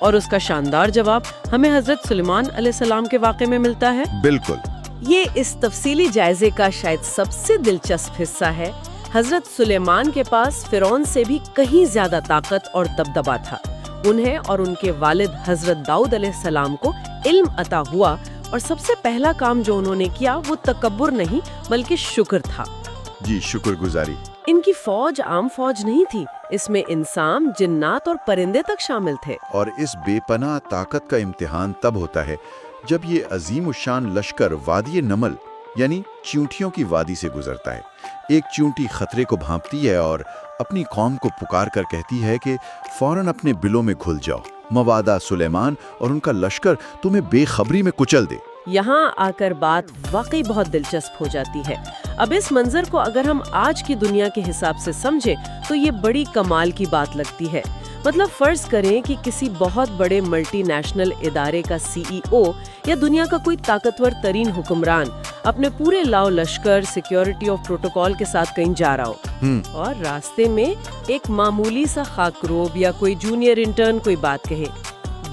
اور اس کا شاندار جواب ہمیں حضرت سلیمان علیہ السلام کے واقعے میں ملتا ہے۔ بالکل۔ یہ اس تفصیلی جائزے کا شاید سب سے دلچسپ حصہ ہے۔ حضرت سلیمان کے پاس فرعون سے بھی کہیں زیادہ طاقت اور دبدبا تھا۔ انہیں اور ان کے والد حضرت داؤد علیہ السلام کو علم عطا ہوا، اور سب سے پہلا کام جو انہوں نے کیا وہ تکبر نہیں بلکہ شکر تھا۔ جی، شکر گزاری۔ ان کی فوج عام فوج نہیں تھی، اس میں انسان، جنات اور پرندے تک شامل تھے۔ اور اس بے پناہ طاقت کا امتحان تب ہوتا ہے جب یہ عظیم الشان لشکر وادی نمل یعنی چیونٹیوں کی وادی سے گزرتا ہے۔ ایک چیونٹی خطرے کو بھانپتی ہے اور اپنی قوم کو پکار کر کہتی ہے کہ فوراً اپنے بلوں میں گھل جاؤ، مبادا سلیمان اور ان کا لشکر تمہیں بے خبری میں کچل دے۔ یہاں آ کر بات واقعی بہت دلچسپ ہو جاتی ہے۔ اب اس منظر کو اگر ہم آج کی دنیا کے حساب سے سمجھیں تو یہ بڑی کمال کی بات لگتی ہے۔ مطلب فرض کریں کہ کسی بہت بڑے ملٹی نیشنل ادارے کا CEO یا دنیا کا کوئی طاقتور ترین حکمران اپنے پورے لاؤ لشکر، سیکیورٹی اور پروٹوکول کے ساتھ کہیں جا رہا ہو، اور راستے میں ایک معمولی سا خاکروب یا کوئی جونیئر انٹرن کوئی بات کہے۔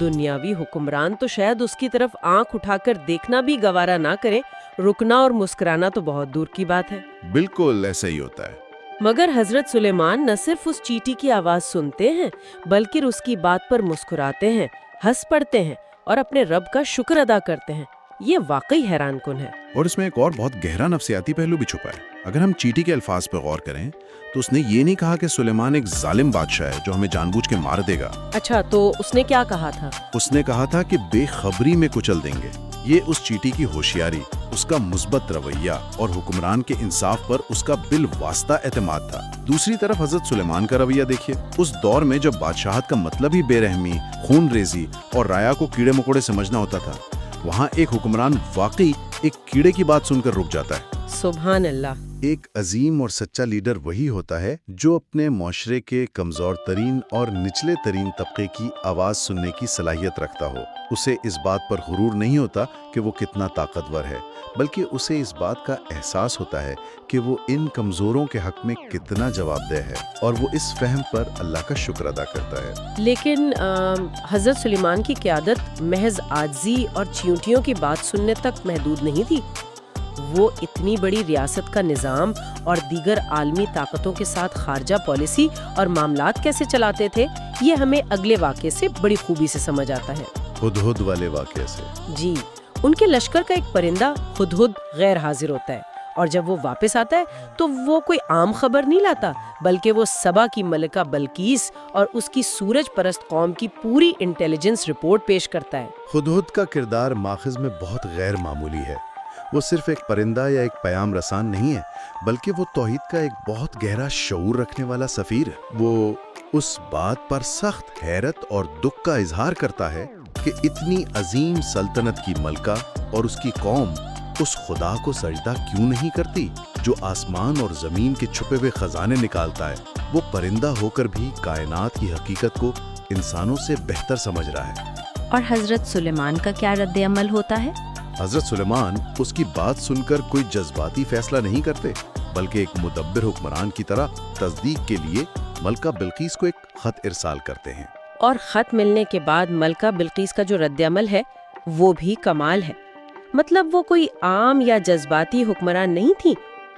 دنیاوی حکمران تو شاید اس کی طرف آنکھ اٹھا کر دیکھنا بھی گوارا نہ کرے، رکنا اور مسکرانا تو بہت دور کی بات ہے۔ بالکل ایسا ہی ہوتا ہے۔ مگر حضرت سلیمان نہ صرف اس چیٹی کی آواز سنتے ہیں بلکہ اس کی بات پر مسکراتے ہیں، ہنس پڑتے ہیں اور اپنے رب کا شکر ادا کرتے ہیں۔ یہ واقعی حیران کن ہے۔ اور اس میں ایک اور بہت گہرا نفسیاتی پہلو بھی چھپا ہے۔ اگر ہم چیٹی کے الفاظ پہ غور کریں تو اس نے یہ نہیں کہا کہ سلیمان ایک ظالم بادشاہ ہے جو ہمیں جان بوجھ کے مار دے گا۔ اچھا، تو اس نے کیا کہا تھا؟ اس نے کہا تھا کہ بے خبری میں کچل دیں گے۔ یہ اس چیٹی کی ہوشیاری، اس کا مثبت رویہ اور حکمران کے انصاف پر اس کا بالواسطہ اعتماد تھا۔ دوسری طرف حضرت سلیمان کا رویہ دیکھیے۔ اس دور میں جب بادشاہت کا مطلب ہی بے رحمی، خون ریزی اور رایا کو کیڑے مکوڑے سمجھنا ہوتا تھا، وہاں ایک حکمران واقعی ایک کیڑے کی بات سن کر رک جاتا ہے۔ سبحان اللہ۔ ایک عظیم اور سچا لیڈر وہی ہوتا ہے جو اپنے معاشرے کے کمزور ترین اور نچلے ترین طبقے کی آواز سننے کی صلاحیت رکھتا ہو۔ اسے اس بات پر غرور نہیں ہوتا کہ وہ کتنا طاقتور ہے، بلکہ اسے اس بات کا احساس ہوتا ہے کہ وہ ان کمزوروں کے حق میں کتنا جواب دہ ہے، اور وہ اس فہم پر اللہ کا شکر ادا کرتا ہے۔ لیکن حضرت سلیمان کی قیادت محض عاجزی اور چیونٹیوں کی بات سننے تک محدود نہیں تھی۔ وہ اتنی بڑی ریاست کا نظام اور دیگر عالمی طاقتوں کے ساتھ خارجہ پالیسی اور معاملات کیسے چلاتے تھے، یہ ہمیں اگلے واقعے سے بڑی خوبی سے سمجھ آتا ہے۔ ہدہد والے واقعے سے۔ جی، ان کے لشکر کا ایک پرندہ ہدہد غیر حاضر ہوتا ہے، اور جب وہ واپس آتا ہے تو وہ کوئی عام خبر نہیں لاتا، بلکہ وہ سبا کی ملکہ بلقیس اور اس کی سورج پرست قوم کی پوری انٹیلیجنس رپورٹ پیش کرتا ہے۔ ہدہد کا کردار ماخذ میں بہت غیر معمولی ہے۔ وہ صرف ایک پرندہ یا ایک پیام رسان نہیں ہے، بلکہ وہ توحید کا ایک بہت گہرا شعور رکھنے والا سفیر ہے۔ وہ اس بات پر سخت حیرت اور دکھ کا اظہار کرتا ہے کہ اتنی عظیم سلطنت کی ملکہ اور اس کی قوم اس خدا کو سجدہ کیوں نہیں کرتی جو آسمان اور زمین کے چھپے ہوئے خزانے نکالتا ہے۔ وہ پرندہ ہو کر بھی کائنات کی حقیقت کو انسانوں سے بہتر سمجھ رہا ہے۔ اور حضرت سلیمان کا کیا رد عمل ہوتا ہے؟ حضرت سلیمان اس کی بات سن کر کوئی جذباتی فیصلہ نہیں کرتے، بلکہ ایک مدبر حکمران کی طرح تصدیق کے لیے ملکہ بلقیس کو ایک خط ارسال کرتے ہیں۔ اور خط ملنے کے بعد ملکہ بلقیس کا جو رد عمل ہے وہ بھی کمال ہے۔ مطلب وہ کوئی عام یا جذباتی حکمران نہیں تھی۔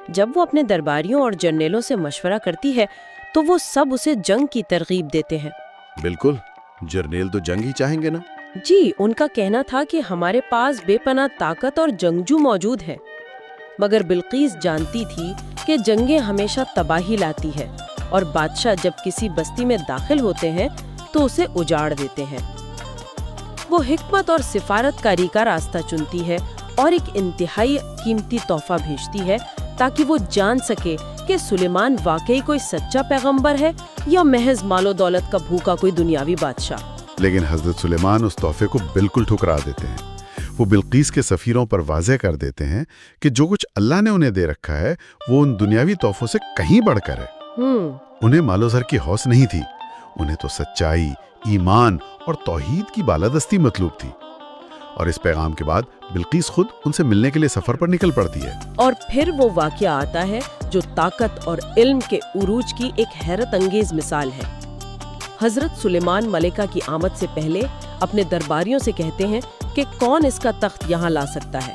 جب وہ اپنے درباریوں اور جرنیلوں سے مشورہ کرتی ہے تو وہ سب اسے جنگ کی ترغیب دیتے ہیں۔ بالکل، جرنیل تو جنگ ہی چاہیں گے نا۔ جی، ان کا کہنا تھا کہ ہمارے پاس بے پناہ طاقت اور جنگجو موجود ہے، مگر بلقیس جانتی تھی کہ جنگیں ہمیشہ تباہی لاتی ہے، اور بادشاہ جب کسی بستی میں داخل ہوتے ہیں تو اسے اجاڑ دیتے ہیں۔ وہ حکمت اور سفارت کاری کا راستہ چنتی ہے اور ایک انتہائی قیمتی تحفہ بھیجتی ہے تاکہ وہ جان سکے کہ سلیمان واقعی کوئی سچا پیغمبر ہے یا محض مال و دولت کا بھوکا کوئی دنیاوی بادشاہ۔ لیکن حضرت سلیمان اس تحفے کو بالکل ٹھکرا دیتے ہیں۔ وہ بلقیس کے سفیروں پر واضح کر دیتے ہیں کہ جو کچھ اللہ نے انہیں دے رکھا ہے وہ ان دنیاوی تحفوں سے کہیں بڑھ کر ہے۔ انہیں مال و زر کی ہوس نہیں تھی، انہیں تو سچائی، ایمان اور توحید کی بالادستی مطلوب تھی۔ اور اس پیغام کے بعد بلقیس خود ان سے ملنے کے لیے سفر پر نکل پڑتی ہے۔ اور پھر وہ واقعہ آتا ہے جو طاقت اور علم کے عروج کی ایک حیرت انگیز مثال ہے۔ حضرت سلیمان ملکہ کی آمد سے پہلے اپنے درباریوں سے کہتے ہیں کہ کون اس کا تخت یہاں لا سکتا ہے۔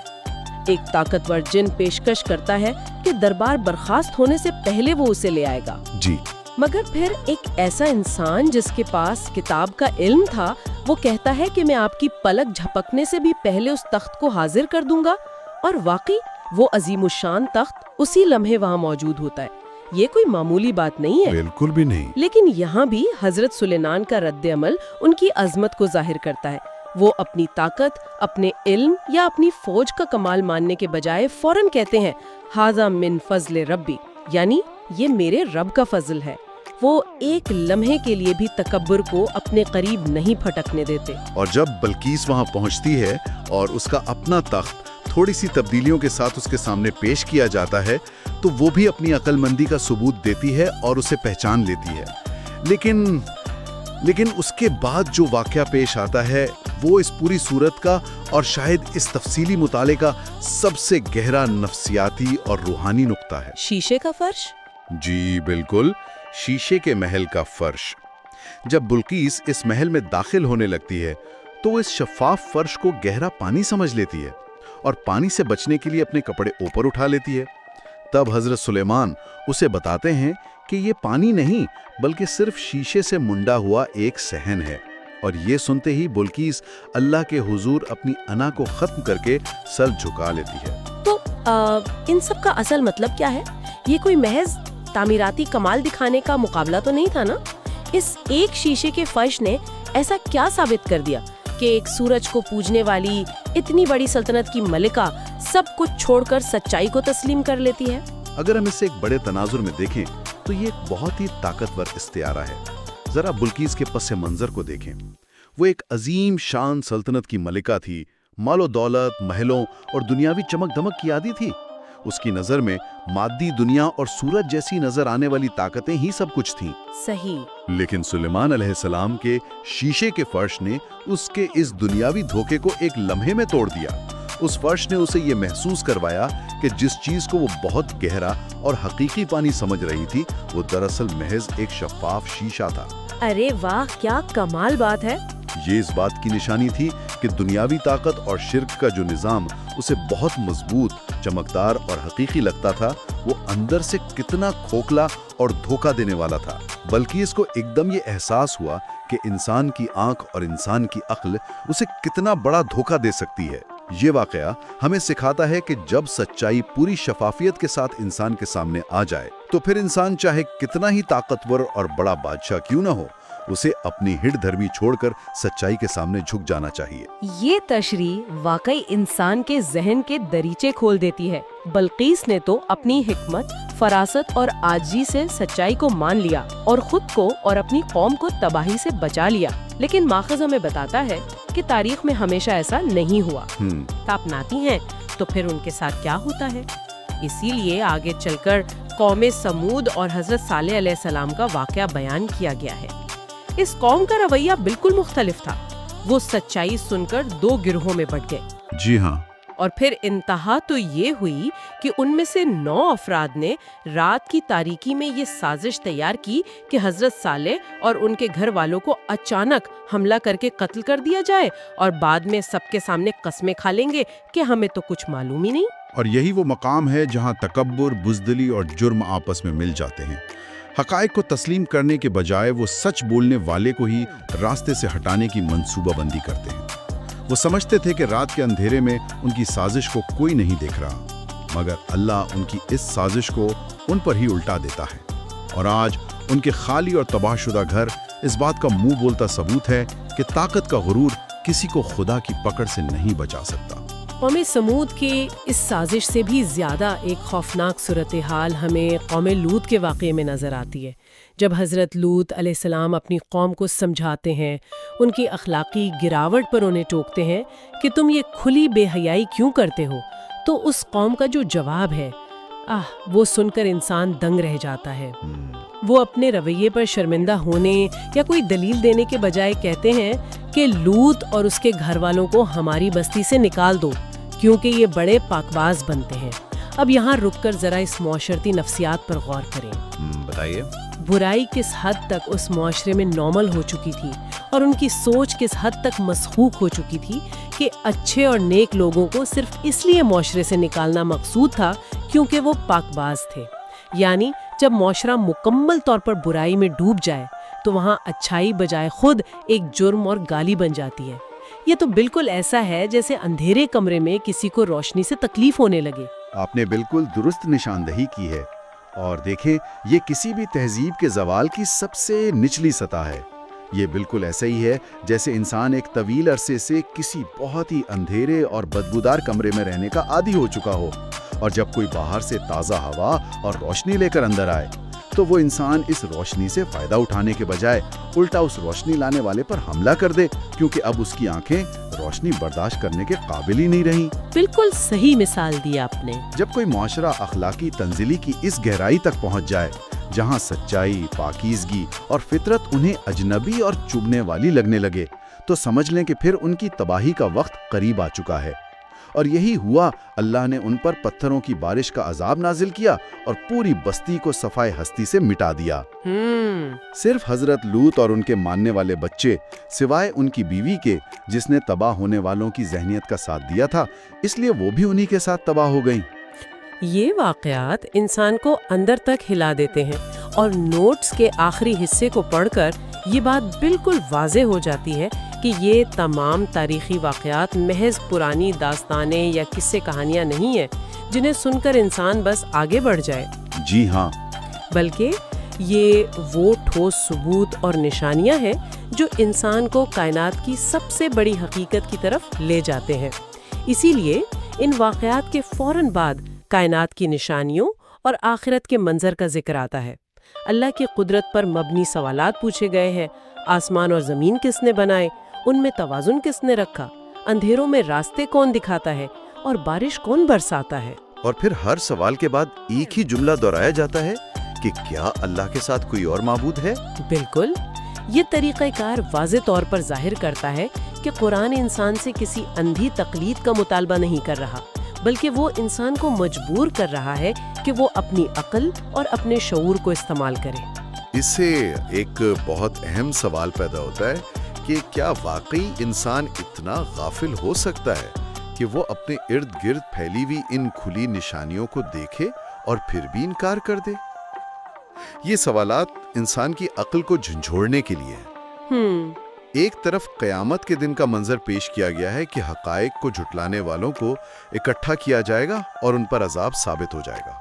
ایک طاقتور جن پیشکش کرتا ہے کہ دربار برخاست ہونے سے پہلے وہ اسے لے آئے گا۔ جی، مگر پھر ایک ایسا انسان جس کے پاس کتاب کا علم تھا، وہ کہتا ہے کہ میں آپ کی پلک جھپکنے سے بھی پہلے اس تخت کو حاضر کر دوں گا، اور واقعی وہ عظیم الشان تخت اسی لمحے وہاں موجود ہوتا ہے۔ یہ کوئی معمولی بات نہیں ہے، بالکل بھی نہیں۔ لیکن یہاں بھی حضرت سلیمان کا رد عمل ان کی عظمت کو ظاہر کرتا ہے۔ وہ اپنی طاقت، اپنے علم یا اپنی فوج کا کمال ماننے کے بجائے فوراً کہتے ہیں ھذا من فضل ربی، یعنی یہ میرے رب کا فضل ہے۔ وہ ایک لمحے کے لیے بھی تکبر کو اپنے قریب نہیں پھٹکنے دیتے۔ اور جب بلقیس وہاں پہنچتی ہے اور اس کا اپنا تخت تھوڑی سی تبدیلیوں کے ساتھ اس کے سامنے پیش کیا جاتا ہے تو وہ بھی اپنی عقل مندی کا ثبوت دیتی ہے اور اسے پہچان لیتی ہے۔ لیکن اس کے بعد جو واقعہ پیش آتا ہے وہ اس پوری صورت کا اور شاید اس تفصیلی مطالعے کا سب سے گہرا نفسیاتی اور روحانی نقطہ ہے۔ شیشے کا فرش؟ جی بالکل، شیشے کے محل کا فرش۔ جب بلقیس اس محل میں داخل ہونے لگتی ہے تو وہ اس شفاف فرش کو گہرا پانی سمجھ لیتی ہے اور پانی سے بچنے کے لیے اپنے کپڑے اوپر اٹھا لیتی ہے۔ تب حضرت سلیمان اسے بتاتے ہیں کہ یہ پانی نہیں بلکہ صرف شیشے سے منڈا ہوا ایک صحن ہے، اور یہ سنتے ہی بلقیس اللہ کے حضور اپنی انا کو ختم کر کے سر جھکا لیتی ہے۔ تو ان سب کا اصل مطلب کیا ہے؟ یہ کوئی محض تعمیراتی کمال دکھانے کا مقابلہ تو نہیں تھا نا؟ اس ایک شیشے کے فرش نے ایسا کیا ثابت کر دیا کہ ایک سورج کو پوجنے والی اتنی بڑی سلطنت کی ملکہ سب کچھ چھوڑ کر سچائی کو تسلیم کر لیتی ہے؟ اگر ہم اسے ایک بڑے تناظر میں دیکھیں تو یہ ایک بہت ہی طاقتور استعارہ ہے۔ ذرا بلقیس کے پس منظر کو دیکھیں۔ وہ ایک عظیم شان سلطنت کی ملکہ تھی، مال و دولت، محلوں اور دنیاوی چمک دمک کی عادی تھی۔ اس کی نظر میں مادی دنیا اور سورج جیسی نظر آنے والی طاقتیں ہی سب کچھ تھیں۔ صحیح۔ لیکن سلیمان علیہ السلام کے شیشے کے فرش نے اس کے اس دنیاوی دھوکے کو ایک لمحے میں توڑ دیا۔ اس فرش نے اسے یہ محسوس کروایا کہ جس چیز کو وہ بہت گہرا اور حقیقی پانی سمجھ رہی تھی وہ دراصل محض ایک شفاف شیشہ تھا۔ ارے واہ، کیا کمال بات ہے! یہ اس بات کی نشانی تھی کہ دنیاوی طاقت اور شرک کا جو نظام اسے بہت مضبوط، چمکدار اور حقیقی لگتا تھا، وہ اندر سے کتنا کھوکھلا اور دھوکہ دینے والا تھا۔ بلکہ اس کو ایک دم یہ احساس ہوا کہ انسان کی آنکھ اور انسان کی عقل اسے کتنا بڑا دھوکہ دے سکتی ہے۔ یہ واقعہ ہمیں سکھاتا ہے کہ جب سچائی پوری شفافیت کے ساتھ انسان کے سامنے آ جائے تو پھر انسان چاہے کتنا ہی طاقتور اور بڑا بادشاہ کیوں نہ ہو، اسے اپنی ہٹ دھرمی چھوڑ کر سچائی کے سامنے جھک جانا چاہیے۔ یہ تشریح واقعی انسان کے ذہن کے دریچے کھول دیتی ہے۔ بلقیس نے تو اپنی حکمت، فراست اور عاجزی سے سچائی کو مان لیا اور خود کو اور اپنی قوم کو تباہی سے بچا لیا، لیکن ماخذ ہمیں بتاتا ہے کہ تاریخ میں ہمیشہ ایسا نہیں ہوا۔ اپناتی ہیں تو پھر ان کے ساتھ کیا ہوتا ہے؟ اسی لیے آگے چل کر قوم سمود اور حضرت صالح علیہ السلام کا واقعہ بیان کیا گیا ہے۔ اس قوم کا رویہ بالکل مختلف تھا۔ وہ سچائی سن کر دو گروہوں میں بٹ گئے۔ جی ہاں، اور پھر انتہا تو یہ ہوئی کہ ان میں سے 9 افراد نے رات کی تاریکی میں یہ سازش تیار کی کہ حضرت صالح اور ان کے گھر والوں کو اچانک حملہ کر کے قتل کر دیا جائے، اور بعد میں سب کے سامنے قسمیں کھا لیں گے کہ ہمیں تو کچھ معلوم ہی نہیں۔ اور یہی وہ مقام ہے جہاں تکبر، بزدلی اور جرم آپس میں مل جاتے ہیں۔ حقائق کو تسلیم کرنے کے بجائے وہ سچ بولنے والے کو ہی راستے سے ہٹانے کی منصوبہ بندی کرتے ہیں۔ وہ سمجھتے تھے کہ رات کے اندھیرے میں ان کی سازش کو کوئی نہیں دیکھ رہا، مگر اللہ ان کی اس سازش کو ان پر ہی الٹا دیتا ہے، اور آج ان کے خالی اور تباہ شدہ گھر اس بات کا منہ بولتا ثبوت ہے کہ طاقت کا غرور کسی کو خدا کی پکڑ سے نہیں بچا سکتا۔ قوم سمود کے اس سازش سے بھی زیادہ ایک خوفناک صورتحال ہمیں قوم لوط کے واقعے میں نظر آتی ہے۔ جب حضرت لوط علیہ السلام اپنی قوم کو سمجھاتے ہیں، ان کی اخلاقی گراوٹ پر انہیں ٹوکتے ہیں کہ تم یہ کھلی بے حیائی کیوں کرتے ہو، تو اس قوم کا جو جواب ہے، وہ سن کر انسان دنگ رہ جاتا ہے۔ وہ اپنے رویے پر شرمندہ ہونے یا کوئی دلیل دینے کے بجائے کہتے ہیں کہ لوط اور اس کے گھر والوں کو ہماری بستی سے نکال دو، کیونکہ یہ بڑے پاکباز بنتے ہیں۔ اب یہاں رک کر ذرا اس معاشرتی نفسیات پر غور کریں۔ بتائیے۔ برائی کس حد تک اس معاشرے میں نارمل ہو چکی تھی اور ان کی سوچ کس حد تک مسخوق ہو چکی تھی کہ اچھے اور نیک لوگوں کو صرف اس لیے معاشرے سے نکالنا مقصود تھا کیونکہ وہ پاک باز تھے. یعنی جب معاشرہ مکمل طور پر برائی میں ڈوب جائے تو وہاں اچھائی بجائے خود ایک جرم اور گالی بن جاتی ہے. یہ تو بالکل ایسا ہے جیسے اندھیرے کمرے میں کسی کو روشنی سے تکلیف ہونے لگے. آپ نے بالکل درست نشاندہی کی ہے. اور دیکھیں، یہ کسی بھی تہذیب کے زوال کی سب سے نچلی سطح ہے. یہ بالکل ایسا ہی ہے جیسے انسان ایک طویل عرصے سے کسی بہت ہی اندھیرے اور بدبودار کمرے میں رہنے کا عادی ہو چکا ہو، اور جب کوئی باہر سے تازہ ہوا اور روشنی لے کر اندر آئے تو وہ انسان اس روشنی سے فائدہ اٹھانے کے بجائے الٹا اس روشنی لانے والے پر حملہ کر دے، کیونکہ اب اس کی آنکھیں روشنی برداشت کرنے کے قابل ہی نہیں رہیں. بالکل صحیح مثال دی آپ نے. جب کوئی معاشرہ اخلاقی تنزلی کی اس گہرائی تک پہنچ جائے جہاں سچائی، پاکیزگی اور فطرت انہیں اجنبی اور چبھنے والی لگنے لگے، تو سمجھ لیں کہ پھر ان کی تباہی کا وقت قریب آ چکا ہے. اور یہی ہوا. اللہ نے ان پر پتھروں کی بارش کا عذاب نازل کیا اور پوری بستی کو صفائے ہستی سے مٹا دیا. صرف حضرت لوط اور ان کے ماننے والے بچے، سوائے ان کی بیوی کے جس نے تباہ ہونے والوں کی ذہنیت کا ساتھ دیا تھا، اس لیے وہ بھی انہی کے ساتھ تباہ ہو گئیں. یہ واقعات انسان کو اندر تک ہلا دیتے ہیں، اور نوٹس کے آخری حصے کو پڑھ کر یہ بات بالکل واضح ہو جاتی ہے کہ یہ تمام تاریخی واقعات محض پرانی داستانیں یا قصے کہانیاں نہیں ہیں جنہیں سن کر انسان بس آگے بڑھ جائے. جی ہاں، بلکہ یہ وہ ٹھوس ثبوت اور نشانیاں ہیں جو انسان کو کائنات کی سب سے بڑی حقیقت کی طرف لے جاتے ہیں. اسی لیے ان واقعات کے فوراً بعد کائنات کی نشانیوں اور آخرت کے منظر کا ذکر آتا ہے. اللہ کی قدرت پر مبنی سوالات پوچھے گئے ہیں. آسمان اور زمین کس نے بنائے؟ ان میں توازن کس نے رکھا؟ اندھیروں میں راستے کون دکھاتا ہے؟ اور بارش کون برساتا ہے؟ اور پھر ہر سوال کے بعد ایک ہی جملہ دہرایا جاتا ہے کہ کیا اللہ کے ساتھ کوئی اور معبود ہے؟ بالکل. یہ طریقہ کار واضح طور پر ظاہر کرتا ہے کہ قرآن انسان سے کسی اندھی تقلید کا مطالبہ نہیں کر رہا، بلکہ وہ انسان کو مجبور کر رہا ہے کہ وہ اپنی عقل اور اپنے شعور کو استعمال کرے. اس سے ایک بہت اہم سوال پیدا ہوتا ہے کہ کیا واقعی انسان اتنا غافل ہو سکتا ہے کہ وہ اپنے ارد گرد پھیلی ہوئی ان کھلی نشانیوں کو دیکھے اور پھر بھی انکار کر دے؟ یہ سوالات انسان کی عقل کو جھنجھوڑنے کے لیے ہیں. ایک طرف قیامت کے دن کا منظر پیش کیا گیا ہے کہ حقائق کو جھٹلانے والوں کو اکٹھا کیا جائے گا اور ان پر عذاب ثابت ہو جائے گا،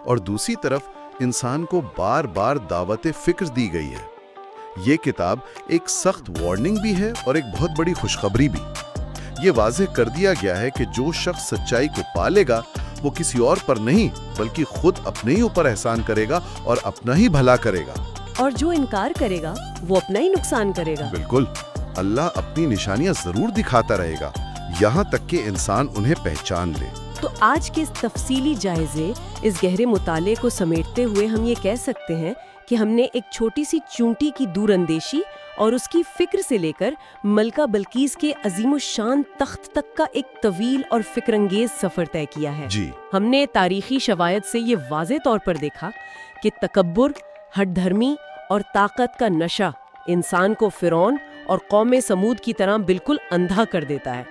اور دوسری طرف انسان کو بار بار دعوت فکر دی گئی ہے. یہ کتاب ایک سخت وارننگ بھی ہے اور ایک بہت بڑی خوشخبری بھی. یہ واضح کر دیا گیا ہے کہ جو شخص سچائی کو پالے گا وہ کسی اور پر نہیں بلکہ خود اپنے ہی اوپر احسان کرے گا اور اپنا ہی بھلا کرے گا، اور جو انکار کرے گا وہ اپنا ہی نقصان کرے گا. بالکل. اللہ اپنی نشانیاں ضرور دکھاتا رہے گا یہاں تک کہ انسان انہیں پہچان لے. تو آج کے اس تفصیلی جائزے، اس گہرے مطالعے کو سمیٹتے ہوئے ہم یہ کہہ سکتے ہیں کہ ہم نے ایک چھوٹی سی چونٹی کی دور اندیشی اور اس کی فکر سے لے کر ملکہ بلقیس کے عظیم الشان تخت تک کا ایک طویل اور فکر انگیز سفر طے کیا ہے. جی. ہم نے تاریخی شواہد سے یہ واضح طور پر دیکھا کہ تکبر، ہٹ دھرمی اور طاقت کا نشہ انسان کو فرعون اور قوم سمود کی طرح بالکل اندھا کر دیتا ہے.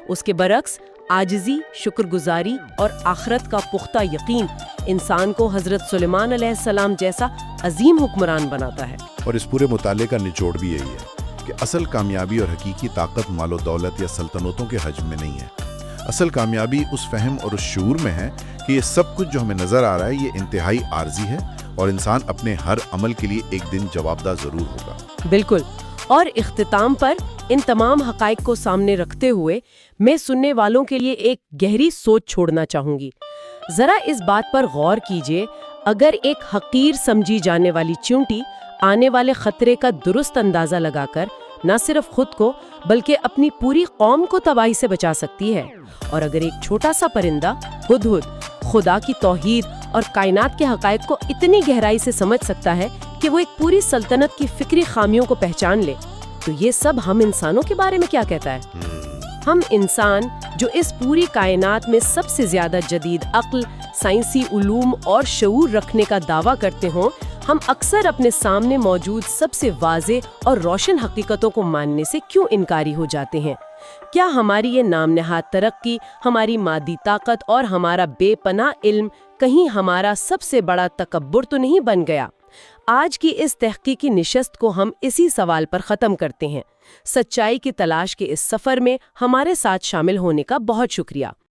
اس کے برعکس عاجزی، شکر گزاری اور آخرت کا پختہ یقین انسان کو حضرت سلیمان علیہ السلام جیسا عظیم حکمران بناتا ہے. اور اس پورے مطالعے کا نچوڑ بھی یہی ہے کہ اصل کامیابی اور حقیقی طاقت مال و دولت یا سلطنتوں کے حجم میں نہیں ہے. اصل کامیابی اس فہم اور اس شعور میں ہے کہ یہ سب کچھ جو ہمیں نظر آ رہا ہے یہ انتہائی عارضی ہے اور انسان اپنے ہر عمل کے لیے ایک دن جوابدہ ضرور ہوگا. بالکل. اور اختتام پر ان تمام حقائق کو سامنے رکھتے ہوئے میں سننے والوں کے لیے ایک گہری سوچ چھوڑنا چاہوں گی. ذرا اس بات پر غور کیجئے، اگر ایک حقیر سمجھی جانے والی چونٹی آنے والے خطرے کا درست اندازہ لگا کر نہ صرف خود کو بلکہ اپنی پوری قوم کو تباہی سے بچا سکتی ہے، اور اگر ایک چھوٹا سا پرندہ ہدہد خدا کی توحید اور کائنات کے حقائق کو اتنی گہرائی سے سمجھ سکتا ہے کہ وہ ایک پوری سلطنت کی فکری خامیوں کو پہچان لے، تو یہ سب ہم انسانوں کے بارے میں کیا کہتا ہے؟ ہم انسان جو اس پوری کائنات میں سب سے زیادہ جدید عقل، سائنسی علوم اور شعور رکھنے کا دعویٰ کرتے ہوں، ہم اکثر اپنے سامنے موجود سب سے واضح اور روشن حقیقتوں کو ماننے سے کیوں انکاری ہو جاتے ہیں؟ کیا ہماری یہ نام نہاد ترقی، ہماری مادی طاقت اور ہمارا بے پناہ علم کہیں ہمارا سب سے بڑا تکبر تو نہیں بن گیا؟ آج کی اس تحقیقی نشست کو ہم اسی سوال پر ختم کرتے ہیں۔ سچائی کی تلاش کے اس سفر میں ہمارے ساتھ شامل ہونے کا بہت شکریہ۔